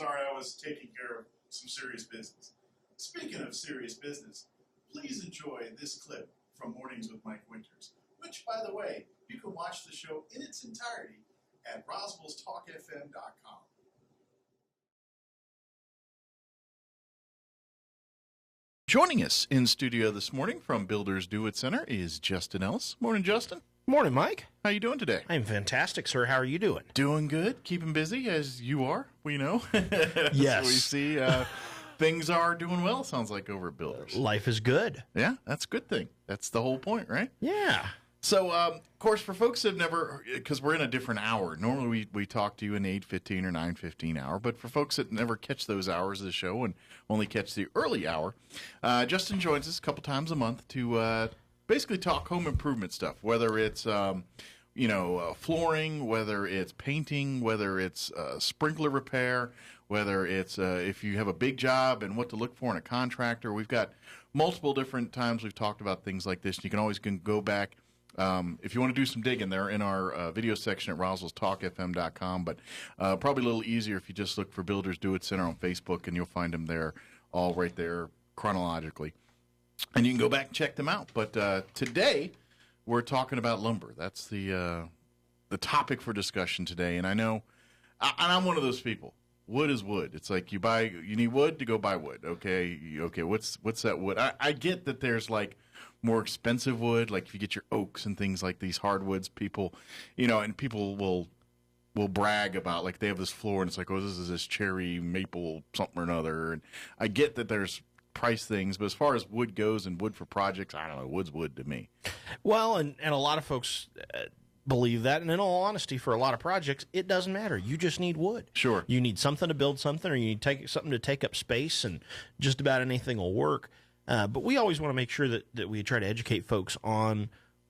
Sorry, I was taking care of some serious business. Speaking of serious business, please enjoy this clip from Mornings with Mike Winters, which, by the way, you can watch the show in its entirety at roswellstalkfm.com. Joining us in studio this morning from Builders Do It Center is Justin Ellis. Morning, Justin. Morning, Mike. How you doing today? I'm fantastic, sir. How are you doing? Doing good. Keeping busy, as you are, we know. Yes. So we see things are doing well, sounds like, over at Builders. Life is good. Yeah, that's a good thing. That's the whole point, right? Yeah. So, of course, for folks that have never, because we're in a different hour, normally we talk to you in the 8:15 or 9:15 hour, but for folks that never catch those hours of the show and only catch the early hour, Justin joins us a couple times a month to basically talk home improvement stuff, whether it's, flooring, whether it's painting, whether it's sprinkler repair, whether it's if you have a big job and what to look for in a contractor. We've got multiple different times we've talked about things like this. You can always go back. If you want to do some digging, they're in our video section at roswellstalkfm.com, but probably a little easier if you just look for Builders Do It Center on Facebook, and you'll find them there, all right there chronologically. And you can go back and check them out. But today, we're talking about lumber. That's the topic for discussion today. And I know, and I'm one of those people. Wood is wood. It's like you need wood to go buy wood. Okay, what's that wood? I get that there's like more expensive wood, like if you get your oaks and things like these hardwoods, people will brag about, like, they have this floor and it's like, oh, this is this cherry maple something or another. And I get that there's price things, but as far as wood goes and wood for projects, I don't know, wood's wood to me. Well, and a lot of folks believe that, and in all honesty, for a lot of projects, it doesn't matter. You just need wood. Sure. You need something to build something, or you need something to take up space, and just about anything will work. But we always want to make sure that we try to educate folks on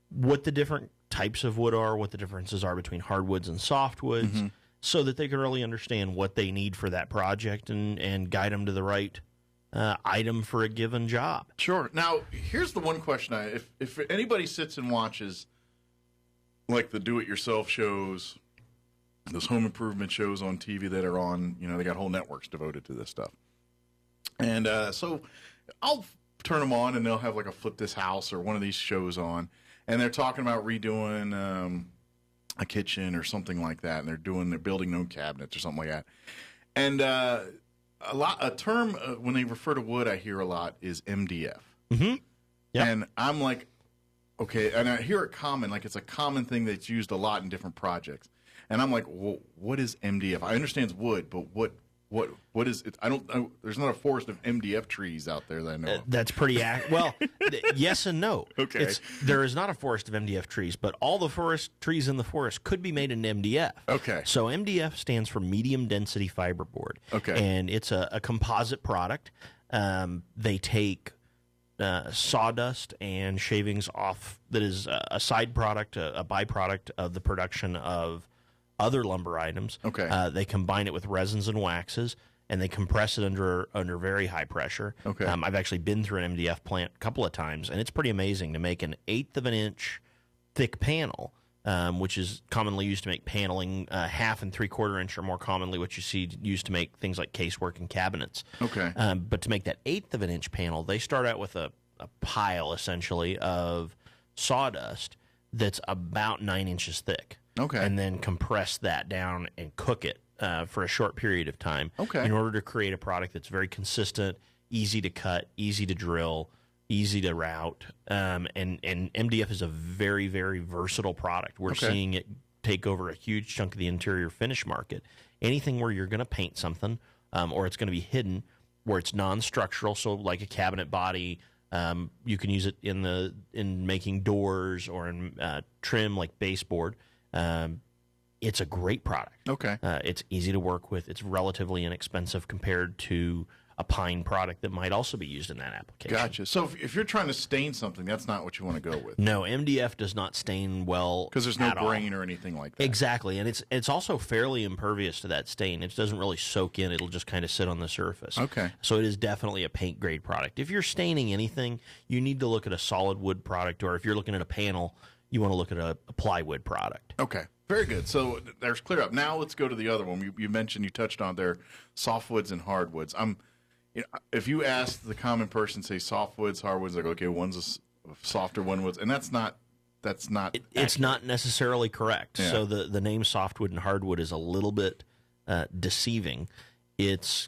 what the different types of wood are, what the differences are between hardwoods and softwoods, so that they can really understand what they need for that project and guide them to the right item for a given job. Sure. Now, here's the one question. If anybody sits and watches, like, the do-it-yourself shows, those home improvement shows on TV that are on, they got whole networks devoted to this stuff. And so I'll turn them on, and they'll have like a Flip This House or one of these shows on, and they're talking about redoing a kitchen or something like that, and they're building their own cabinets or something like that. And a term when they refer to wood I hear a lot is MDF. Mm-hmm. Yep. And I'm like, okay, and I hear it common, like it's a common thing that's used a lot in different projects. And I'm like, well, what is MDF? I understand it's wood, but what is it? There's not a forest of MDF trees out there that I know of. That's pretty well, yes and no. Okay. There is not a forest of MDF trees, but all the forest trees in the forest could be made into MDF. Okay. So MDF stands for medium density fiberboard. Okay. And it's a composite product. They take sawdust and shavings off that is a side product, a byproduct of the production of other lumber items. Okay. They combine it with resins and waxes, and they compress it under very high pressure. Okay. I've actually been through an MDF plant a couple of times, and it's pretty amazing to make an 1/8 of an inch thick panel, which is commonly used to make paneling. 1/2 and 3/4 inch are more commonly what you see used to make things like casework and cabinets. Okay. But to make that 1/8 of an inch panel, they start out with a pile, essentially, of sawdust that's about 9 inches thick. Okay. And then compress that down and cook it for a short period of time. Okay. In order to create a product that's very consistent, easy to cut, easy to drill, easy to route. And MDF is a very, very versatile product. We're seeing it take over a huge chunk of the interior finish market. Anything where you're going to paint something or it's going to be hidden, where it's non-structural, so like a cabinet body. You can use it in making doors or in trim like baseboard. It's a great product. Okay. It's easy to work with. It's relatively inexpensive compared to a pine product that might also be used in that application. Gotcha. So if you're trying to stain something, that's not what you want to go with. No, MDF does not stain well because there's no grain or anything like that. Exactly, and it's also fairly impervious to that stain. It doesn't really soak in. It'll just kind of sit on the surface. Okay. So it is definitely a paint grade product. If you're staining anything, you need to look at a solid wood product, or if you're looking at a panel, you want to look at a plywood product. Okay. Very good. So there's clear up. Now let's go to the other one. You mentioned, you touched on there, softwoods and hardwoods. If you ask the common person, say softwoods, hardwoods, like, okay, one's a softer, one was, and that's not it's not necessarily correct. Yeah. So the name softwood and hardwood is a little bit deceiving. It's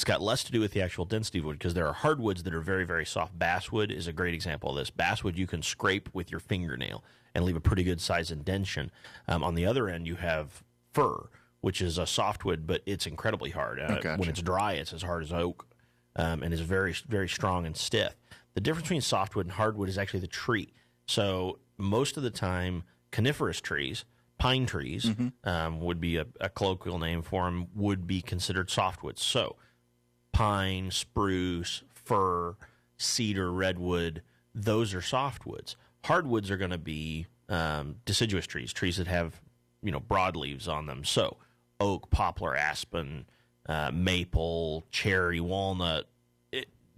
got less to do with the actual density of wood, because there are hardwoods that are very, very soft. Basswood is a great example of this. Basswood you can scrape with your fingernail and leave a pretty good size indention. On the other end, you have fir, which is a softwood, but it's incredibly hard. Gotcha. When it's dry, it's as hard as oak, and is very, very strong and stiff. The difference between softwood and hardwood is actually the tree. So most of the time, coniferous trees, pine trees, would be a colloquial name for them, would be considered softwoods. So pine, spruce, fir, cedar, redwood, those are softwoods. Hardwoods are going to be deciduous trees that have, broadleaves on them. So oak, poplar, aspen, maple, cherry, walnut.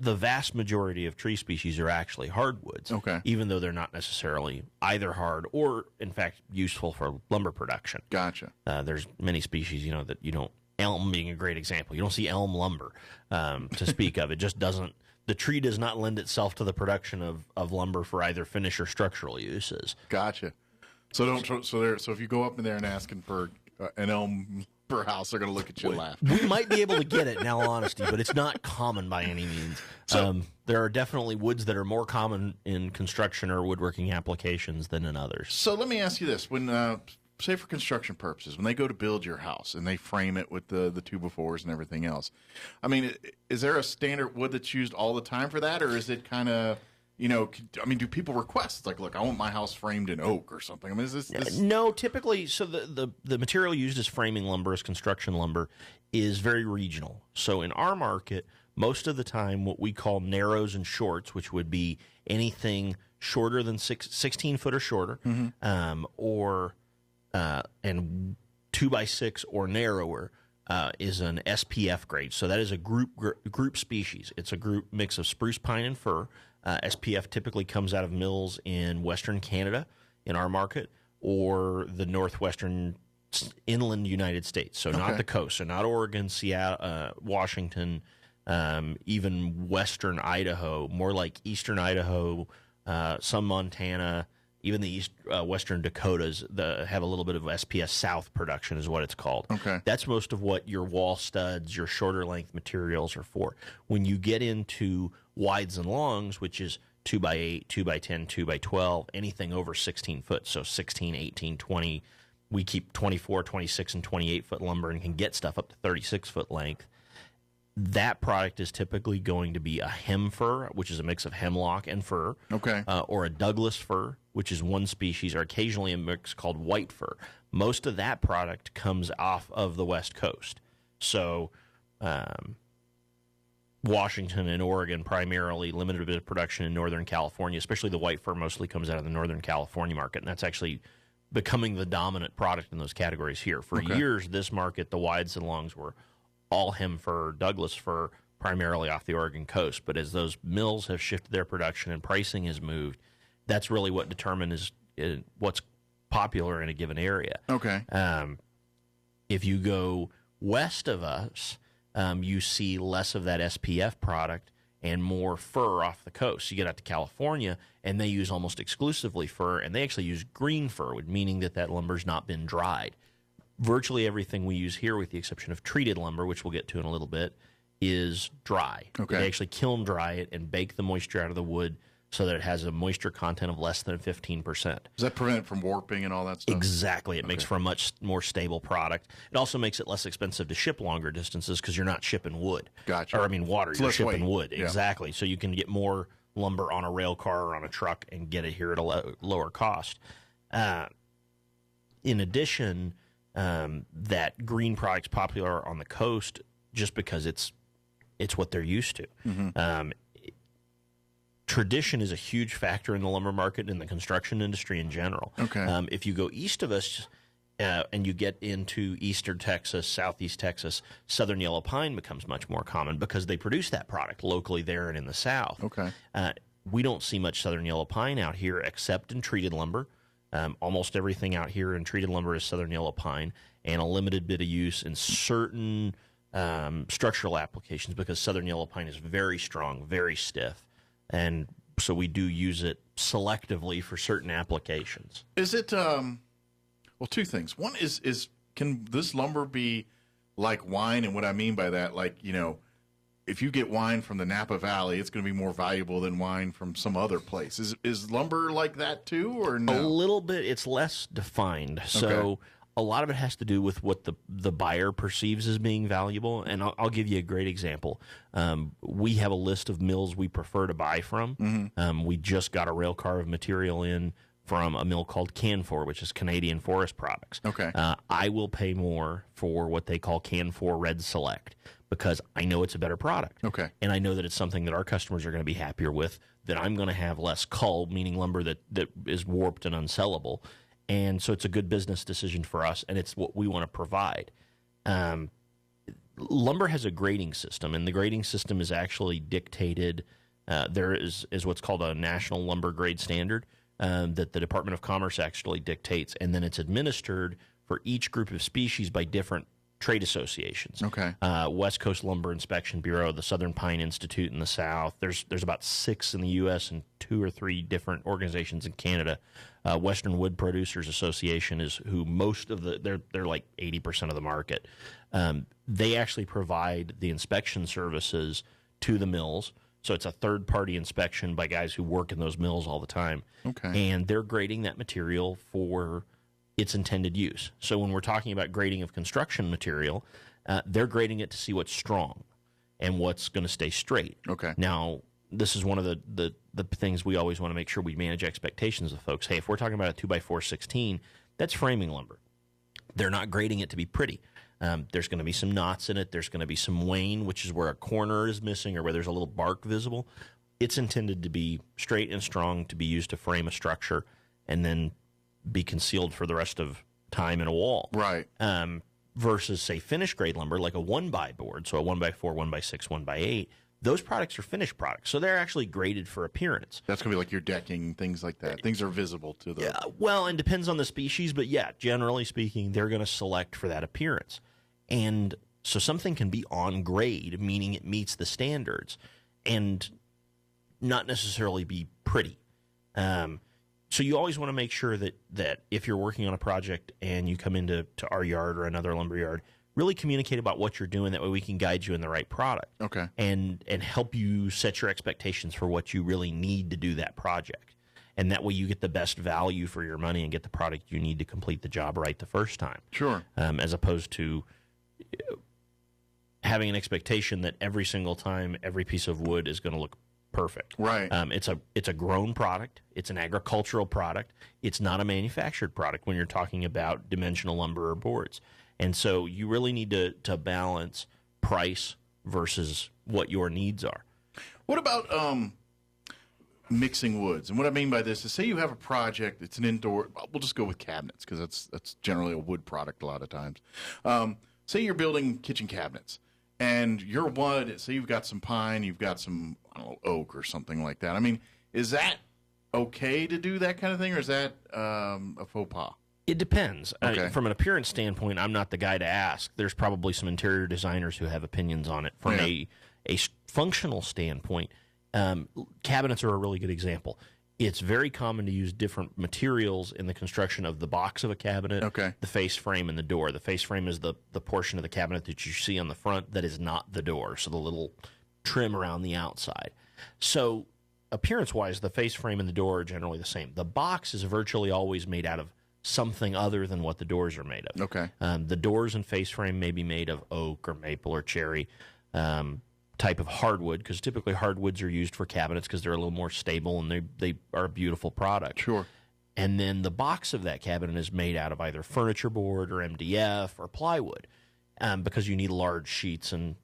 The vast majority of tree species are actually hardwoods, even though they're not necessarily either hard or, in fact, useful for lumber production. Gotcha. There's many species, that you don't. Elm being a great example. You don't see elm lumber to speak of. It just doesn't. The tree does not lend itself to the production of lumber for either finish or structural uses. Gotcha. So if you go up in there and asking for an elm per house, they're going to look at you and laugh. We might be able to get it, in all honesty, but it's not common by any means. So, there are definitely woods that are more common in construction or woodworking applications than in others. So let me ask you this: when say for construction purposes, when they go to build your house and they frame it with the 2x4s and everything else, I mean, is there a standard wood that's used all the time for that, or is it kind of, do people request? It's like, look, I want my house framed in oak or something. I mean, is this... No, typically, so the material used as framing lumber, as construction lumber, is very regional. So in our market, most of the time, what we call narrows and shorts, which would be anything shorter than 16 foot or shorter, and 2x6 or narrower, is an SPF grade. So that is a group species. It's a group mix of spruce, pine, and fir. SPF typically comes out of mills in Western Canada, in our market, or the northwestern inland United States. So not the coast. So not Oregon, Seattle, Washington, even western Idaho, more like eastern Idaho, some Montana, even the western Dakotas have a little bit of SPS South production is what it's called. Okay. That's most of what your wall studs, your shorter length materials are for. When you get into wides and longs, which is 2x8, 2x10, 2x12, anything over 16 foot, so 16, 18, 20, we keep 24, 26, and 28 foot lumber and can get stuff up to 36 foot length. That product is typically going to be a hem fir, which is a mix of hemlock and fir, or a Douglas fir, which is one species, or occasionally a mix called white fir. Most of that product comes off of the West Coast. So Washington and Oregon primarily, limited a bit of production in Northern California, especially the white fir mostly comes out of the Northern California market, and that's actually becoming the dominant product in those categories here. For years, this market, the wides and longs were all hem fir, Douglas fir, primarily off the Oregon coast. But as those mills have shifted their production and pricing has moved, that's really what determines what's popular in a given area. If you go west of us, you see less of that SPF product and more fir off the coast. You get out to California, and they use almost exclusively fir, and they actually use green fir, meaning that lumber's not been dried. Virtually everything we use here, with the exception of treated lumber, which we'll get to in a little bit, is dry. They actually kiln dry it and bake the moisture out of the wood so that it has a moisture content of less than 15%. Does that prevent it from warping and all that stuff? Exactly. It makes for a much more stable product. It also makes it less expensive to ship longer distances because you're not shipping wood. Gotcha. Water. You're shipping wood. Yeah. Exactly. So you can get more lumber on a rail car or on a truck and get it here at a lower cost. In addition, that green product's popular on the coast just because it's what they're used to. Tradition is a huge factor in the lumber market and in the construction industry in general. If you go east of us and you get into eastern Texas, southeast Texas, southern yellow pine becomes much more common because they produce that product locally there and in the south. We don't see much southern yellow pine out here except in treated lumber. Almost everything out here in treated lumber is southern yellow pine, and a limited bit of use in certain structural applications because southern yellow pine is very strong, very stiff, and so we do use it selectively for certain applications. Is it well, two things. One is can this lumber be like wine? And what I mean by that, like, if you get wine from the Napa Valley, it's going to be more valuable than wine from some other place. Is lumber like that too, or no? A little bit. It's less defined. So a lot of it has to do with what the buyer perceives as being valuable. And I'll give you a great example. We have a list of mills we prefer to buy from. Mm-hmm. We just got a rail car of material in from a mill called Canfor, which is Canadian Forest Products. Okay. I will pay more for what they call Canfor Red Select because I know it's a better product. Okay. And I know that it's something that our customers are going to be happier with, that I'm going to have less cull, meaning lumber that is warped and unsellable. And so it's a good business decision for us, and it's what we want to provide. Lumber has a grading system, and the grading system is actually dictated. There is what's called a national lumber grade standard that the Department of Commerce actually dictates, and then it's administered for each group of species by different trade associations. Okay. West Coast Lumber Inspection Bureau, the Southern Pine Institute in the South. There's about 6 in the U.S. and 2 or 3 different organizations in Canada. Western Wood Producers Association is who most of they're like 80% of the market. They actually provide the inspection services to the mills. So it's a third-party inspection by guys who work in those mills all the time. Okay. And they're grading that material for its intended use. So when we're talking about grading of construction material, they're grading it to see what's strong and what's going to stay straight. Okay. Now, this is one of the things we always want to make sure we manage expectations of folks. Hey, if we're talking about a 2x4/16, that's framing lumber. They're not grading it to be pretty. There's going to be some knots in it. There's going to be some wane, which is where a corner is missing or where there's a little bark visible. It's intended to be straight and strong to be used to frame a structure and then be concealed for the rest of time in a wall. Right. Versus, say, finished grade lumber, like a 1x board, so a 1x4, 1x6, 1x8, those products are finished products. So they're actually graded for appearance. That's going to be like your decking, things like that. Things are visible to the... Yeah, well, and depends on the species, but yeah, generally speaking, they're going to select for that appearance. And so something can be on grade, meaning it meets the standards, and not necessarily be pretty. So you always want to make sure that if you're working on a project and you come into our yard or another lumber yard, really communicate about what you're doing. That way we can guide you in the right product. Okay. And help you set your expectations for what you really need to do that project. And that way you get the best value for your money and get the product you need to complete the job right the first time. Sure. As opposed to having an expectation that every single time every piece of wood is going to look perfect. Right. It's a grown product. It's an agricultural product. It's not a manufactured product when you're talking about dimensional lumber or boards. And so you really need to balance price versus what your needs are. What about mixing woods? And what I mean by this is, say you have a project, it's an indoor, we'll just go with cabinets because that's generally a wood product a lot of times. Say you're building kitchen cabinets and your wood, say you've got some pine, you've got some, I don't know, oak or something like that. I mean, is that okay to do that kind of thing, or is that a faux pas? It depends. Okay. From an appearance standpoint, I'm not the guy to ask. There's probably some interior designers who have opinions on it. From a functional standpoint, cabinets are a really good example. It's very common to use different materials in the construction of the box of a cabinet, the face frame, and the door. The face frame is the portion of the cabinet that you see on the front that is not the door, so the little trim around the outside. So appearance-wise, the face frame and the door are generally the same. The box is virtually always made out of something other than what the doors are made of. Okay. The doors and face frame may be made of oak or maple or cherry type of hardwood, because typically hardwoods are used for cabinets because they're a little more stable and they are a beautiful product. Sure. And then the box of that cabinet is made out of either furniture board or MDF or plywood, because you need large sheets and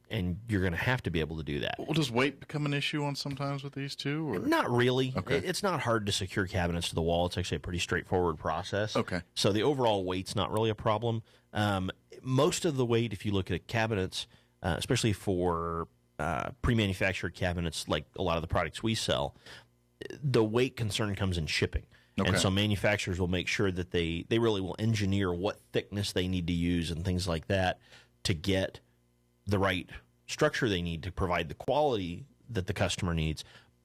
you're going to have to be able to do that. Well, does weight become an issue on sometimes with these two? Or? Not really. Okay. It's not hard to secure cabinets to the wall. It's actually a pretty straightforward process. Okay. So the overall weight's not really a problem. Most of the weight, if you look at cabinets, especially for pre-manufactured cabinets like a lot of the products we sell, the weight concern comes in shipping. And so manufacturers will make sure that they really will engineer what thickness they need to use and things like that to get the right structure they need to provide the quality that the customer needs,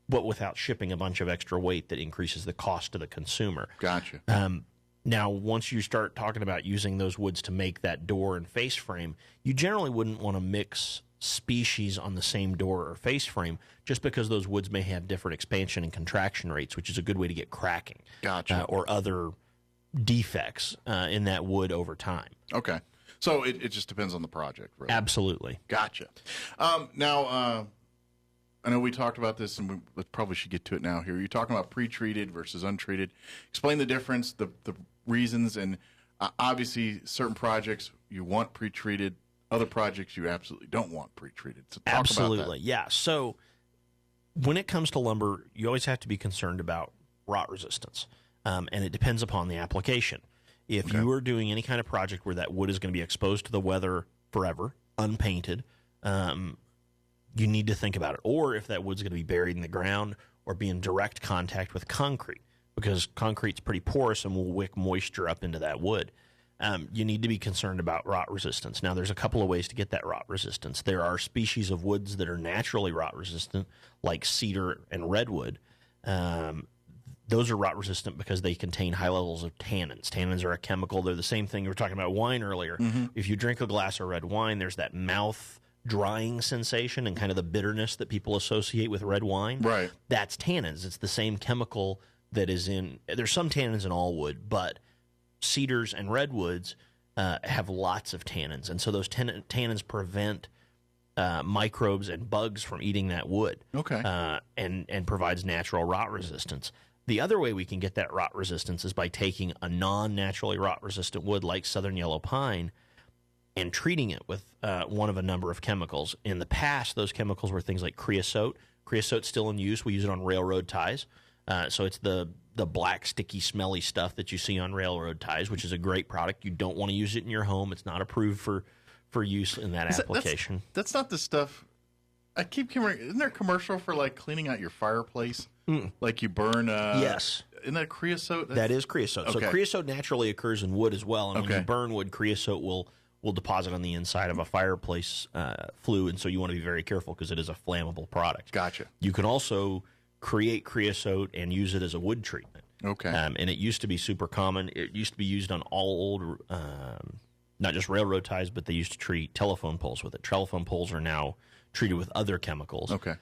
but without shipping a bunch of extra weight that increases the cost to the consumer. Gotcha. Now, once you start talking about using those woods to make that door and face frame, you generally wouldn't want to mix species on the same door or face frame just because those woods may have different expansion and contraction rates, which is a good way to get cracking. Gotcha. Or other defects in that wood over time. Okay. So it just depends on the project, right? Absolutely. Gotcha. Now, I know we talked about this, and we probably should get to it now here. You're talking about pre-treated versus untreated. Explain the difference, the reasons, and obviously certain projects you want pre-treated, other projects you absolutely don't want pre-treated. So talk Absolutely, about that. Yeah. So when it comes to lumber, you always have to be concerned about rot resistance, and it depends upon the application. If you are doing any kind of project where that wood is going to be exposed to the weather forever, unpainted, you need to think about it. Or if that wood's going to be buried in the ground or be in direct contact with concrete, because concrete's pretty porous and will wick moisture up into that wood. You need to be concerned about rot resistance. Now, there's a couple of ways to get that rot resistance. There are species of woods that are naturally rot resistant, like cedar and redwood. Those are rot resistant because they contain high levels of tannins. Tannins are a chemical. They're the same thing. We were talking about wine earlier. Mm-hmm. If you drink a glass of red wine, there's that mouth drying sensation and kind of the bitterness that people associate with red wine. Right. That's tannins. It's the same chemical that is in, there's some tannins in all wood, but cedars and redwoods have lots of tannins. And so those tannins prevent microbes and bugs from eating that wood. Okay. And provides natural rot resistance. The other way we can get that rot resistance is by taking a non-naturally rot-resistant wood like southern yellow pine and treating it with one of a number of chemicals. In the past, those chemicals were things like creosote. Creosote's still in use. We use it on railroad ties. So it's the black, sticky, smelly stuff that you see on railroad ties, which is a great product. You don't want to use it in your home. It's not approved for use in that application. That's not the stuff. I keep hearing, isn't there a commercial for like cleaning out your fireplace? Like you burn. Yes. Isn't that creosote? That is creosote. Okay. So creosote naturally occurs in wood as well. And when you burn wood, creosote will deposit on the inside of a fireplace flue. And so you want to be very careful because it is a flammable product. Gotcha. You can also create creosote and use it as a wood treatment. Okay. And it used to be super common. It used to be used on all old, not just railroad ties, but they used to treat telephone poles with it. Telephone poles are now treated with other chemicals. Okay.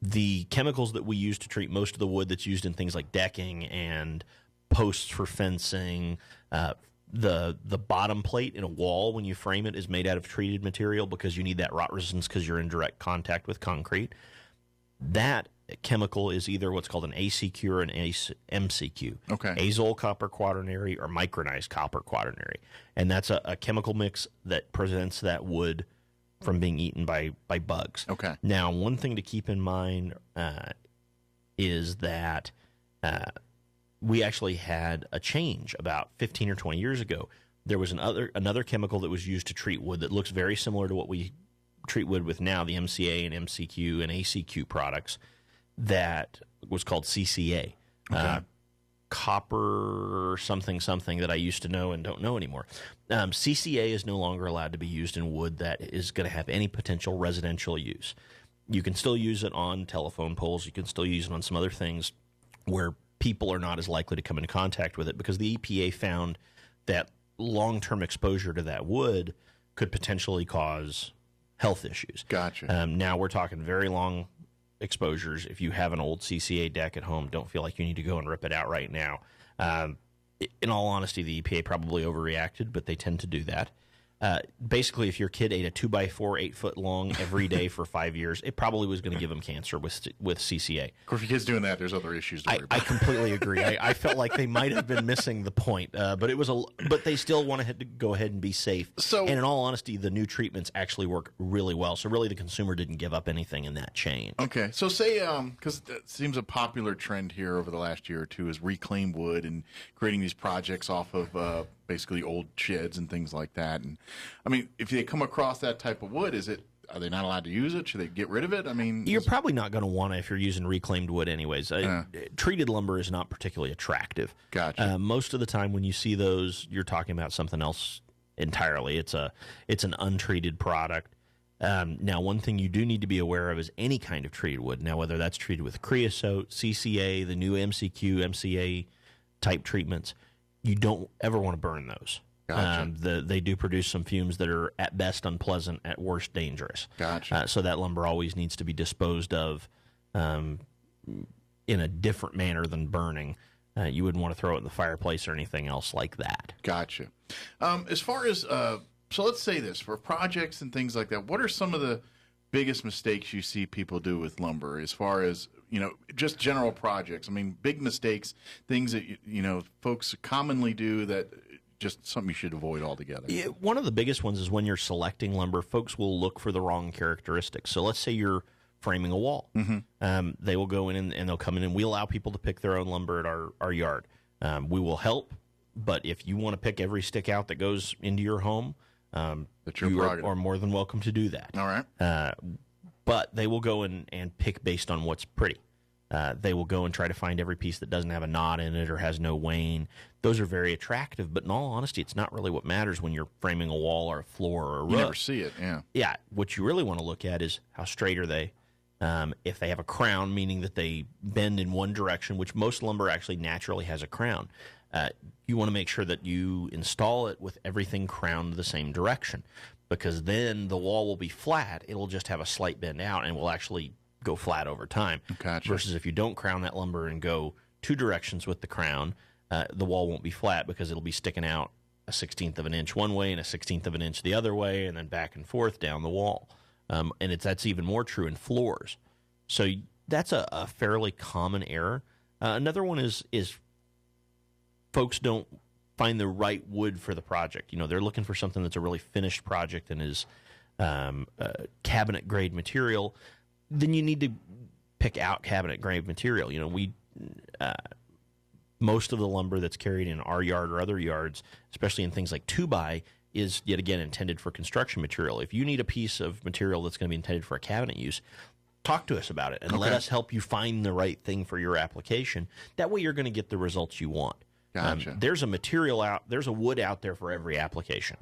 The chemicals that we use to treat most of the wood that's used in things like decking and posts for fencing, the bottom plate in a wall when you frame it is made out of treated material because you need that rot resistance because you're in direct contact with concrete. That chemical is either what's called an ACQ or an MCQ. Okay. Azole copper quaternary or micronized copper quaternary. And that's a chemical mix that prevents that wood from being eaten by bugs. Okay. Now, one thing to keep in mind is that we actually had a change about 15 or 20 years ago. There was another chemical that was used to treat wood that looks very similar to what we treat wood with now, the MCA and MCQ and ACQ products, that was called CCA. Okay. Copper something that I used to know and don't know anymore. CCA is no longer allowed to be used in wood that is going to have any potential residential use. You can still use it on telephone poles. You can still use it on some other things where people are not as likely to come into contact with it because the EPA found that long-term exposure to that wood could potentially cause health issues. Gotcha. Now we're talking very long exposures. If you have an old CCA deck at home, don't feel like you need to go and rip it out right now. In all honesty, the EPA probably overreacted, but they tend to do that. Basically, if your kid ate a 2x4, 8 foot long every day for 5 years, it probably was going to give them cancer with CCA. Of course, if your kid's doing that, there's other issues to worry about. I completely agree. I felt like they might have been missing the point, but they still wanted to go ahead and be safe. And in all honesty, the new treatments actually work really well. So really, the consumer didn't give up anything in that chain. Okay, so say because it seems a popular trend here over the last year or two is reclaimed wood and creating these projects off of basically old sheds and things like that. And I mean, if they come across that type of wood, is it are they not allowed to use it? Should they get rid of it? I mean, you're probably not going to want to if you're using reclaimed wood anyways. Treated lumber is not particularly attractive. Gotcha. Most of the time when you see those, you're talking about something else entirely. It's an untreated product. Now, one thing you do need to be aware of is any kind of treated wood. Now, whether that's treated with creosote, CCA, the new MCQ, MCA type treatments, you don't ever want to burn those. Gotcha. They do produce some fumes that are at best unpleasant, at worst dangerous. Gotcha. So that lumber always needs to be disposed of in a different manner than burning. You wouldn't want to throw it in the fireplace or anything else like that. Gotcha. As far as so let's say this, for projects and things like that, what are some of the biggest mistakes you see people do with lumber as far as, just general projects? I mean, big mistakes, things that, folks commonly do that just something you should avoid altogether. Yeah, one of the biggest ones is when you're selecting lumber, folks will look for the wrong characteristics. So let's say you're framing a wall. Mm-hmm. They will go in and they'll come in, and we allow people to pick their own lumber at our yard. We will help, but if you want to pick every stick out that goes into your home, you are more than welcome to do that. All right. But they will go and pick based on what's pretty. They will go and try to find every piece that doesn't have a knot in it or has no wane. Those are very attractive, but in all honesty, it's not really what matters when you're framing a wall or a floor or a roof. You never see it, yeah. Yeah, what you really want to look at is how straight are they. If they have a crown, meaning that they bend in one direction, which most lumber actually naturally has a crown, you want to make sure that you install it with everything crowned the same direction, because then the wall will be flat. It'll just have a slight bend out and will actually go flat over time. Gotcha. Versus if you don't crown that lumber and go two directions with the crown, the wall won't be flat because it'll be sticking out a 1/16 of an inch one way and a 1/16 of an inch the other way, and then back and forth down the wall. And that's even more true in floors. So that's a fairly common error. Another one is folks don't find the right wood for the project. They're looking for something that's a really finished project and is cabinet grade material. Then you need to pick out cabinet grade material. Most of the lumber that's carried in our yard or other yards, especially in things like 2x, is yet again intended for construction material. If you need a piece of material that's going to be intended for a cabinet use, talk to us about it and let us help you find the right thing for your application. That way you're going to get the results you want. Gotcha. There's a wood out there for every application.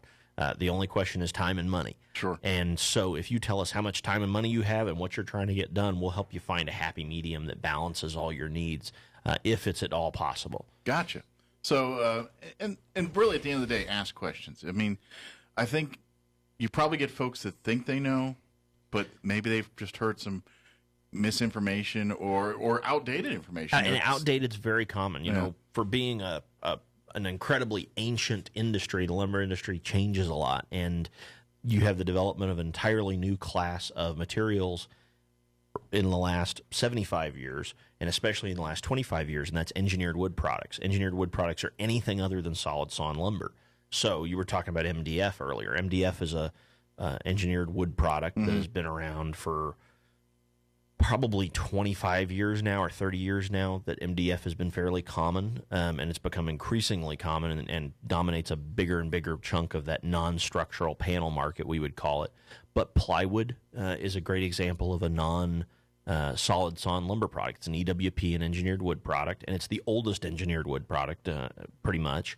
The only question is time and money. Sure. And so if you tell us how much time and money you have and what you're trying to get done, we'll help you find a happy medium that balances all your needs, if it's at all possible. Gotcha. So, and really at the end of the day, ask questions. I mean, I think you probably get folks that think they know, but maybe they've just heard some misinformation or outdated information. And outdated's very common. For being an incredibly ancient industry, the lumber industry changes a lot, and you have the development of an entirely new class of materials in the last 75 years, and especially in the last 25 years, and that's engineered wood products. Engineered wood products are anything other than solid sawn lumber. So you were talking about MDF earlier. MDF is a engineered wood product that has been around for probably 25 years now or 30 years now that MDF has been fairly common, and it's become increasingly common and dominates a bigger and bigger chunk of that non-structural panel market, we would call it. But plywood is a great example of a non-solid sawn lumber product. It's an EWP, an engineered wood product, and it's the oldest engineered wood product pretty much.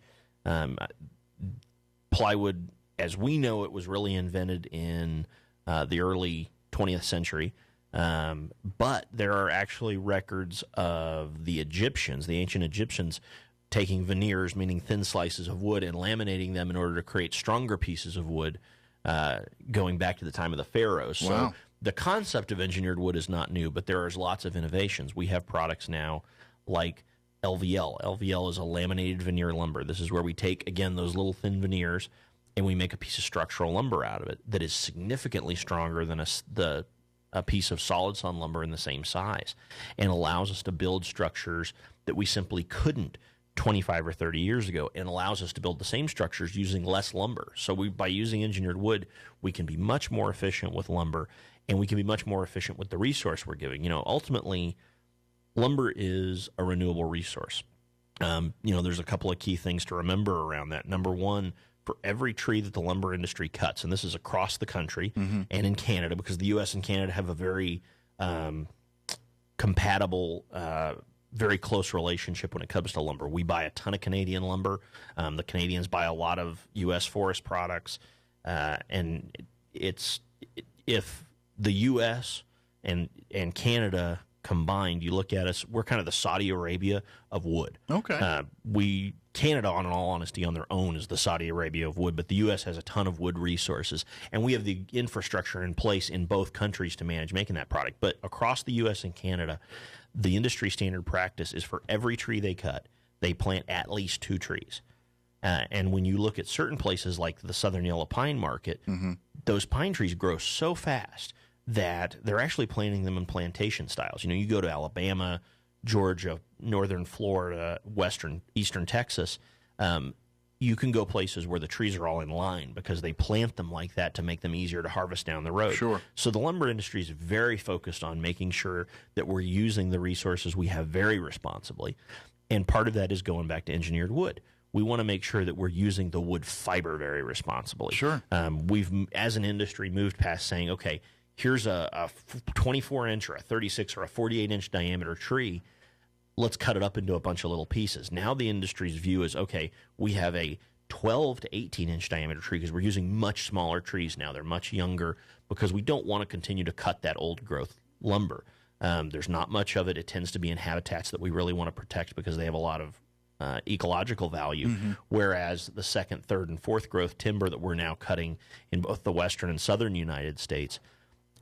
Plywood, as we know it, was really invented in the early 20th century. But there are actually records of the Egyptians, the ancient Egyptians, taking veneers, meaning thin slices of wood, and laminating them in order to create stronger pieces of wood, going back to the time of the pharaohs. Wow. So the concept of engineered wood is not new, but there is lots of innovations. We have products now like LVL. LVL is a laminated veneer lumber. This is where we take, again, those little thin veneers, and we make a piece of structural lumber out of it that is significantly stronger than a piece of solid sawn lumber in the same size, and allows us to build structures that we simply couldn't 25 or 30 years ago, and allows us to build the same structures using less lumber. So by using engineered wood, we can be much more efficient with lumber, and we can be much more efficient with the resource we're giving. Ultimately, lumber is a renewable resource. There's a couple of key things to remember around that. Number one, for every tree that the lumber industry cuts, and this is across the country and in Canada, because the U.S. and Canada have a very compatible, very close relationship when it comes to lumber. We buy a ton of Canadian lumber. The Canadians buy a lot of U.S. forest products, and if the U.S. and Canada combined, you look at us, we're kind of the Saudi Arabia of wood. Okay. Canada, in all honesty, on their own is the Saudi Arabia of wood, but the U.S. has a ton of wood resources, and we have the infrastructure in place in both countries to manage making that product. But across the U.S. and Canada, the industry standard practice is for every tree they cut, they plant at least 2 trees. And when you look at certain places like the southern yellow pine market, those pine trees grow so fast that they're actually planting them in plantation styles. You know, you go to Alabama, Georgia, northern Florida, eastern Texas, you can go places where the trees are all in line because they plant them like that to make them easier to harvest down the road. Sure. So the lumber industry is very focused on making sure that we're using the resources we have very responsibly. And part of that is going back to engineered wood. We want to make sure that we're using the wood fiber very responsibly. Sure. We've, as an industry, moved past saying, okay, here's a 24-inch or a 36 or a 48-inch diameter tree. Let's cut it up into a bunch of little pieces. Now the industry's view is, okay, we have a 12 to 18-inch diameter tree because we're using much smaller trees now. They're much younger because we don't want to continue to cut that old growth lumber. There's not much of it. It tends to be in habitats that we really want to protect because they have a lot of ecological value, whereas the second, third, and fourth growth timber that we're now cutting in both the western and southern United States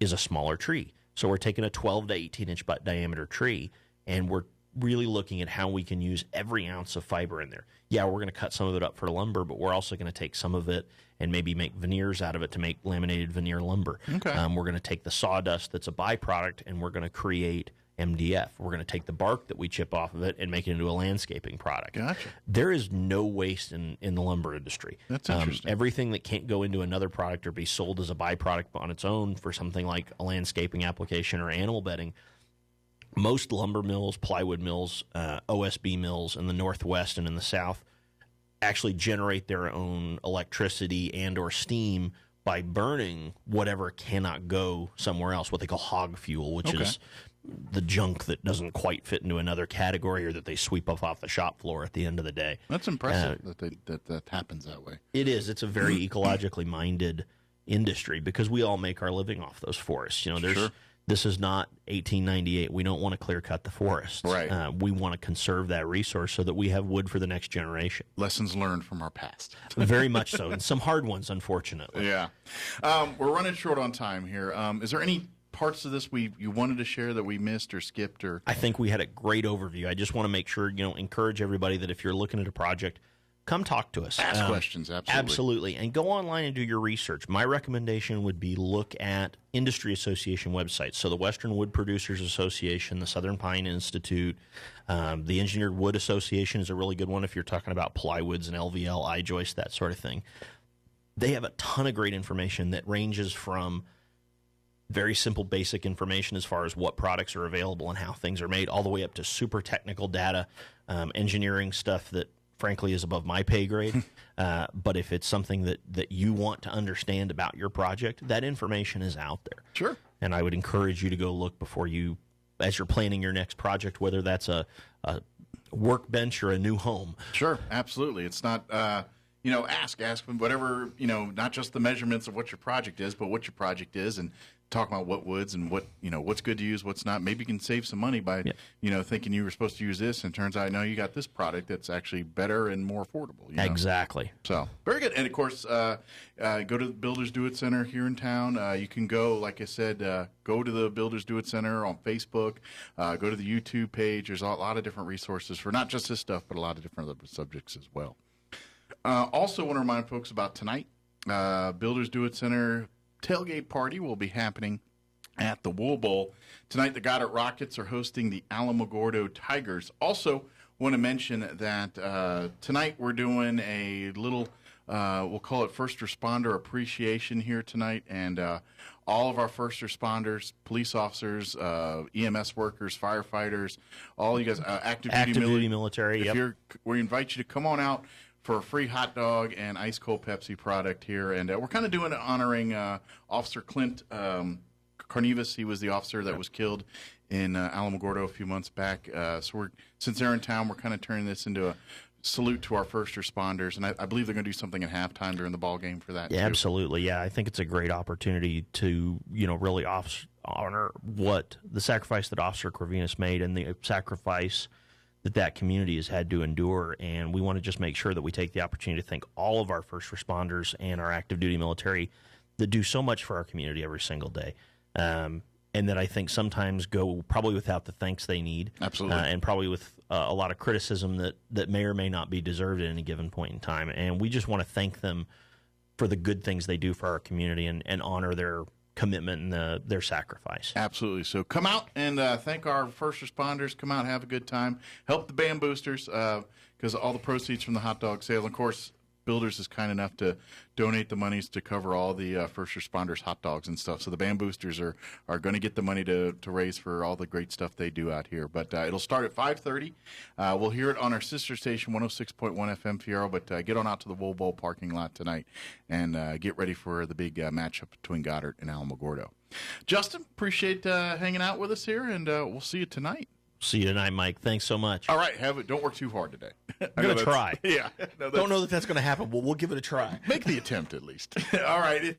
is a smaller tree. So we're taking a 12 to 18-inch diameter tree, and we're really looking at how we can use every ounce of fiber in there. Yeah, we're going to cut some of it up for lumber, but we're also going to take some of it and maybe make veneers out of it to make laminated veneer lumber. Okay. We're going to take the sawdust that's a byproduct, and we're going to create MDF. We're going to take the bark that we chip off of it and make it into a landscaping product. Gotcha. There is no waste in the lumber industry. That's interesting. Everything that can't go into another product or be sold as a byproduct on its own for something like a landscaping application or animal bedding, most lumber mills, plywood mills, OSB mills in the Northwest and in the South actually generate their own electricity and or steam by burning whatever cannot go somewhere else, what they call hog fuel, which is the junk that doesn't quite fit into another category or that they sweep up off the shop floor at the end of the day. That's impressive that happens that way. It is. It's a very ecologically minded industry because we all make our living off those forests. You know, this is not 1898. We don't want to clear cut the forests. Right. We want to conserve that resource so that we have wood for the next generation. Lessons learned from our past. Very much so, and some hard ones, unfortunately. Yeah. We're running short on time here. Is there any parts of this you wanted to share that we missed or skipped? Or I think we had a great overview. I just want to make sure, encourage everybody that if you're looking at a project, come talk to us. Ask questions, absolutely. Absolutely. And go online and do your research. My recommendation would be look at industry association websites. So the Western Wood Producers Association, the Southern Pine Institute, the Engineered Wood Association is a really good one if you're talking about plywoods and LVL, I-joist, that sort of thing. They have a ton of great information that ranges from very simple basic information as far as what products are available and how things are made, all the way up to super technical data, engineering stuff that frankly is above my pay grade. But if it's something that you want to understand about your project, that information is out there. Sure. And I would encourage you to go look before as you're planning your next project, whether that's a workbench or a new home. Sure, absolutely. It's not, ask them whatever, not just the measurements of what your project is, but what your project is, and talk about what woods and what's good to use, what's not. Maybe you can save some money by, thinking you were supposed to use this, and it turns out, no, you got this product that's actually better and more affordable. Exactly. So, very good. And, of course, go to the Builders Do It Center here in town. You can go, like I said, go to the Builders Do It Center on Facebook. Go to the YouTube page. There's a lot of different resources for not just this stuff, but a lot of different other subjects as well. Also want to remind folks about tonight. Builders Do It Center tailgate party will be happening at the Wool Bowl. Tonight, the Goddard Rockets are hosting the Alamogordo Tigers. Also, want to mention that tonight we're doing a little, we'll call it First Responder Appreciation here tonight, and all of our first responders, police officers, EMS workers, firefighters, all you guys, active duty military. We invite you to come on out for a free hot dog and ice cold Pepsi product here. And we're kind of doing it honoring Officer Clint Carnivas. He was the officer that was killed in Alamogordo a few months back. So since they're in town, we're kind of turning this into a salute to our first responders, and I believe they're going to do something at halftime during the ball game for that. Yeah, too. absolutely. Yeah, I think it's a great opportunity to really honor what the sacrifice that Officer Corvinus made and the sacrifice that community has had to endure. And we want to just make sure that we take the opportunity to thank all of our first responders and our active duty military that do so much for our community every single day. And that I think sometimes go probably without the thanks they need. Absolutely. And probably with a lot of criticism that may or may not be deserved at any given point in time. And we just want to thank them for the good things they do for our community and honor their commitment and their sacrifice. Absolutely. So come out and thank our first responders. Come out, have a good time. Help the band boosters because all the proceeds from the hot dog sale, of course, Builders is kind enough to donate the monies to cover all the first responders hot dogs and stuff. So the band boosters are going to get the money to raise for all the great stuff they do out here. But it'll start at 5:30. We'll hear it on our sister station, 106.1 FM Fierro. But get on out to the Wool Bowl parking lot tonight and get ready for the big matchup between Goddard and Alamogordo. Justin, appreciate hanging out with us here, and we'll see you tonight. See you tonight, Mike. Thanks so much. All right, don't work too hard today. I'm going to try. Yeah. Don't know that that's going to happen, but we'll give it a try. Make the attempt at least. All right.